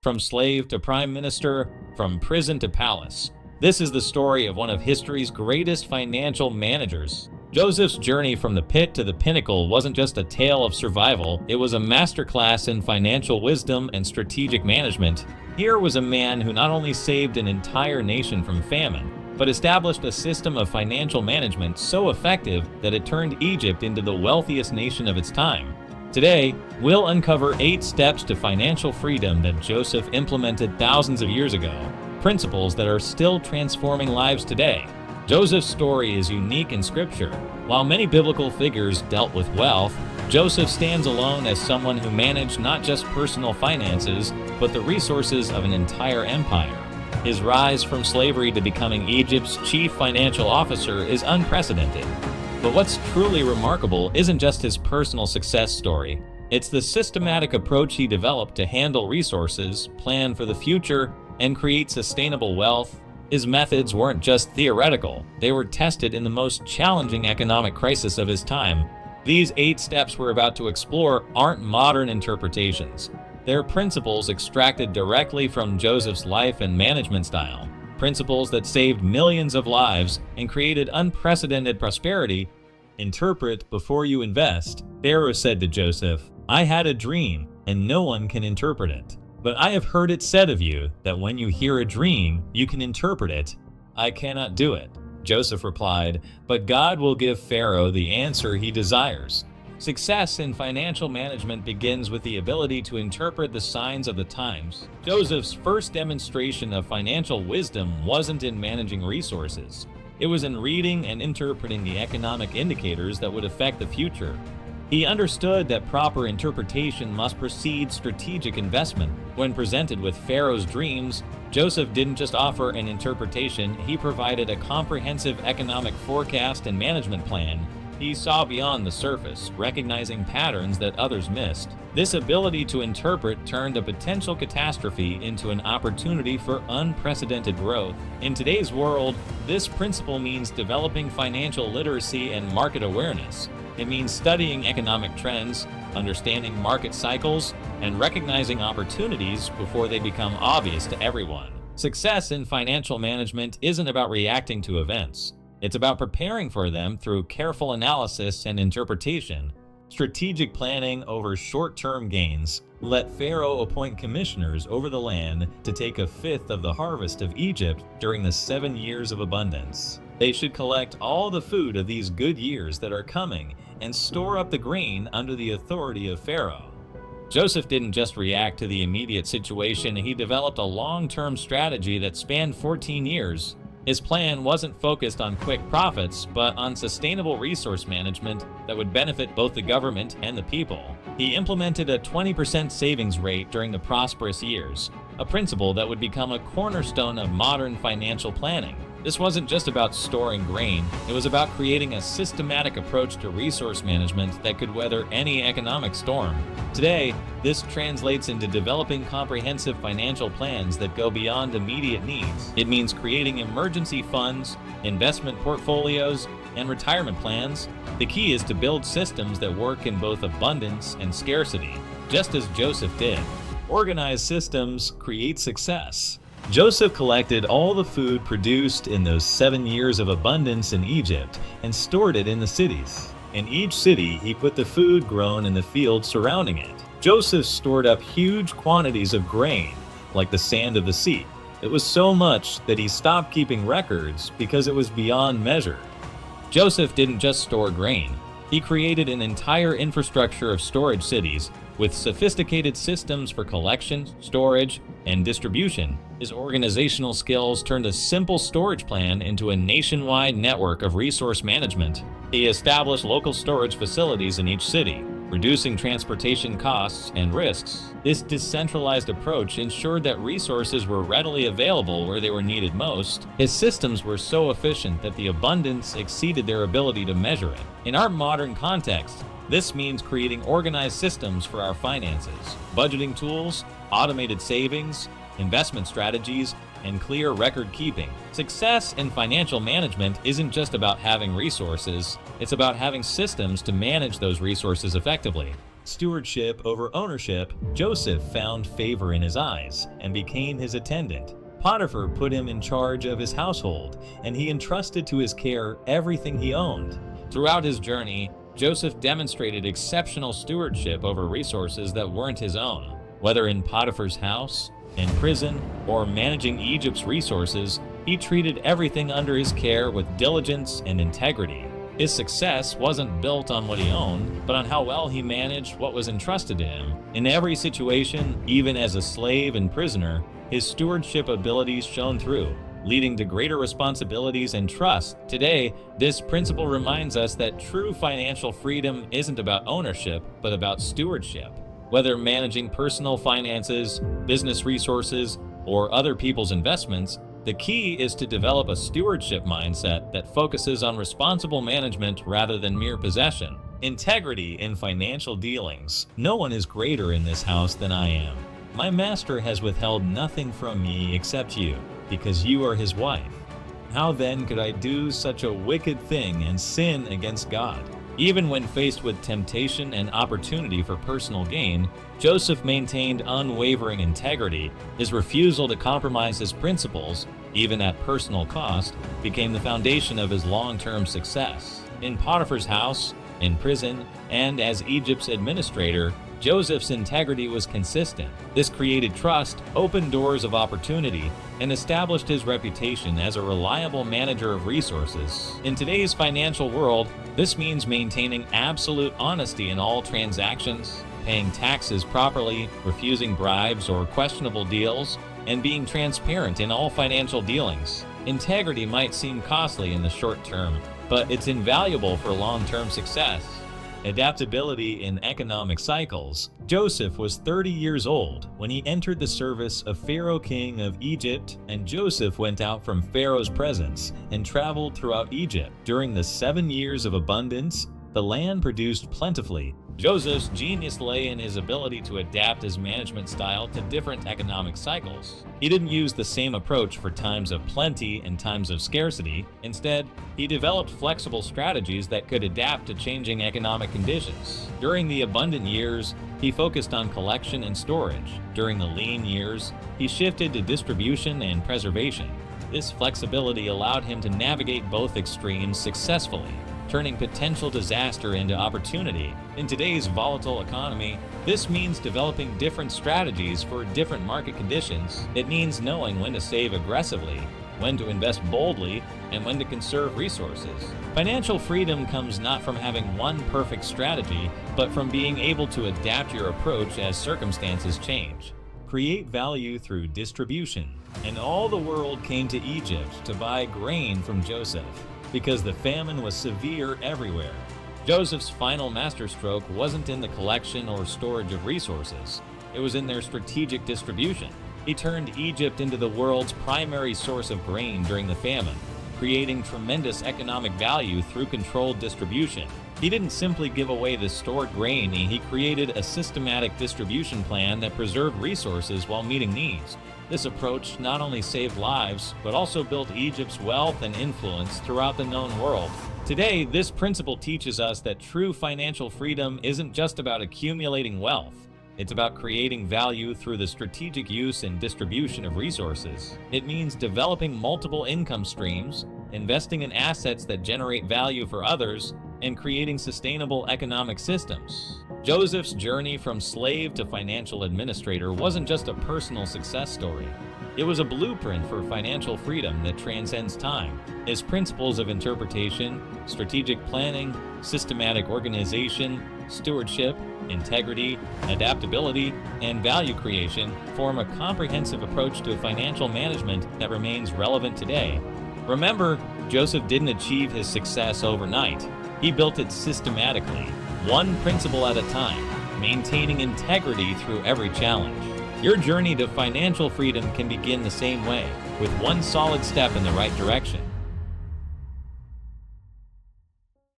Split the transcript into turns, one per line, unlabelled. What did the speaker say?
from slave to prime minister, from prison to palace. This is the story of one of history's greatest financial managers. Joseph's journey from the pit to the pinnacle wasn't just a tale of survival, it was a masterclass in financial wisdom and strategic management. Here was a man who not only saved an entire nation from famine, but established a system of financial management so effective that it turned Egypt into the wealthiest nation of its time. Today, we'll uncover 8 steps to financial freedom that Joseph implemented thousands of years ago, principles that are still transforming lives today. Joseph's story is unique in Scripture. While many biblical figures dealt with wealth, Joseph stands alone as someone who managed not just personal finances, but the resources of an entire empire. His rise from slavery to becoming Egypt's chief financial officer is unprecedented. But what's truly remarkable isn't just his personal success story. It's the systematic approach he developed to handle resources, plan for the future, and create sustainable wealth. His methods weren't just theoretical, they were tested in the most challenging economic crisis of his time. These 8 steps we're about to explore aren't modern interpretations. They're principles extracted directly from Joseph's life and management style, principles that saved millions of lives and created unprecedented prosperity. Interpret before you invest. Pharaoh said to Joseph, "I had a dream, and no one can interpret it. But I have heard it said of you that when you hear a dream, you can interpret it. I cannot do it." Joseph replied, "But God will give Pharaoh the answer he desires." Success in financial management begins with the ability to interpret the signs of the times. Joseph's first demonstration of financial wisdom wasn't in managing resources. It was in reading and interpreting the economic indicators that would affect the future. He understood that proper interpretation must precede strategic investment. When presented with Pharaoh's dreams, Joseph didn't just offer an interpretation, he provided a comprehensive economic forecast and management plan. He saw beyond the surface, recognizing patterns that others missed. This ability to interpret turned a potential catastrophe into an opportunity for unprecedented growth. In today's world, this principle means developing financial literacy and market awareness. It means studying economic trends, understanding market cycles, and recognizing opportunities before they become obvious to everyone. Success in financial management isn't about reacting to events. It's about preparing for them through careful analysis and interpretation. Strategic planning over short-term gains. Let Pharaoh appoint commissioners over the land to take 1/5 of the harvest of Egypt during the 7 years of abundance. They should collect all the food of these good years that are coming and store up the grain under the authority of Pharaoh. Joseph didn't just react to the immediate situation, he developed a long-term strategy that spanned 14 years. His plan wasn't focused on quick profits, but on sustainable resource management that would benefit both the government and the people. He implemented a 20% savings rate during the prosperous years, a principle that would become a cornerstone of modern financial planning. This wasn't just about storing grain, it was about creating a systematic approach to resource management that could weather any economic storm. Today, this translates into developing comprehensive financial plans that go beyond immediate needs. It means creating emergency funds, investment portfolios, and retirement plans. The key is to build systems that work in both abundance and scarcity, just as Joseph did. Organized systems create success. Joseph collected all the food produced in those 7 years of abundance in Egypt and stored it in the cities. In each city, he put the food grown in the fields surrounding it. Joseph stored up huge quantities of grain, like the sand of the sea. It was so much that he stopped keeping records because it was beyond measure. Joseph didn't just store grain. He created an entire infrastructure of storage cities with sophisticated systems for collection, storage, and distribution. His organizational skills turned a simple storage plan into a nationwide network of resource management. He established local storage facilities in each city, reducing transportation costs and risks. This decentralized approach ensured that resources were readily available where they were needed most. His systems were so efficient that the abundance exceeded their ability to measure it. In our modern context, this means creating organized systems for our finances, budgeting tools, automated savings, investment strategies, and clear record keeping. Success in financial management isn't just about having resources, it's about having systems to manage those resources effectively. stewardship over ownership, Joseph found favor in his eyes and became his attendant. Potiphar put him in charge of his household, and he entrusted to his care everything he owned. Throughout his journey, Joseph demonstrated exceptional stewardship over resources that weren't his own. Whether in Potiphar's house, in prison, or managing Egypt's resources, he treated everything under his care with diligence and integrity. His success wasn't built on what he owned, but on how well he managed what was entrusted to him. In every situation, even as a slave and prisoner, his stewardship abilities shone through, leading to greater responsibilities and trust. Today, this principle reminds us that true financial freedom isn't about ownership, but about stewardship. Whether managing personal finances, business resources, or other people's investments, the key is to develop a stewardship mindset that focuses on responsible management rather than mere possession. Integrity in financial dealings. No one is greater in this house than I am. My master has withheld nothing from me except you, because you are his wife. How then could I do such a wicked thing and sin against God? Even when faced with temptation and opportunity for personal gain, Joseph maintained unwavering integrity. His refusal to compromise his principles, even at personal cost, became the foundation of his long-term success. In Potiphar's house, in prison, and as Egypt's administrator, Joseph's integrity was consistent. This created trust, opened doors of opportunity, and established his reputation as a reliable manager of resources. In today's financial world, this means maintaining absolute honesty in all transactions, paying taxes properly, refusing bribes or questionable deals, and being transparent in all financial dealings. Integrity might seem costly in the short term, but it's invaluable for long-term success. Adaptability in economic cycles. Joseph was 30 years old when he entered the service of Pharaoh, king of Egypt, and Joseph went out from Pharaoh's presence and traveled throughout Egypt. During the 7 years of abundance, the land produced plentifully. Joseph's genius lay in his ability to adapt his management style to different economic cycles. He didn't use the same approach for times of plenty and times of scarcity. Instead, he developed flexible strategies that could adapt to changing economic conditions. During the abundant years, he focused on collection and storage. During the lean years, he shifted to distribution and preservation. This flexibility allowed him to navigate both extremes successfully, turning potential disaster into opportunity. In today's volatile economy, this means developing different strategies for different market conditions. It means knowing when to save aggressively, when to invest boldly, and when to conserve resources. Financial freedom comes not from having one perfect strategy, but from being able to adapt your approach as circumstances change. Create value through distribution. And all the world came to Egypt to buy grain from Joseph, because the famine was severe everywhere. Joseph's final masterstroke wasn't in the collection or storage of resources. It was in their strategic distribution. He turned Egypt into the world's primary source of grain during the famine, creating tremendous economic value through controlled distribution. He didn't simply give away the stored grain, he created a systematic distribution plan that preserved resources while meeting needs. This approach not only saved lives, but also built Egypt's wealth and influence throughout the known world. Today, this principle teaches us that true financial freedom isn't just about accumulating wealth. It's about creating value through the strategic use and distribution of resources. It means developing multiple income streams, investing in assets that generate value for others, and creating sustainable economic systems. Joseph's journey from slave to financial administrator wasn't just a personal success story. It was a blueprint for financial freedom that transcends time. His principles of interpretation, strategic planning, systematic organization, stewardship, integrity, adaptability, and value creation form a comprehensive approach to financial management that remains relevant today. Remember, Joseph didn't achieve his success overnight. He built it systematically, one principle at a time, maintaining integrity through every challenge. Your journey to financial freedom can begin the same way, with one solid step in the right direction.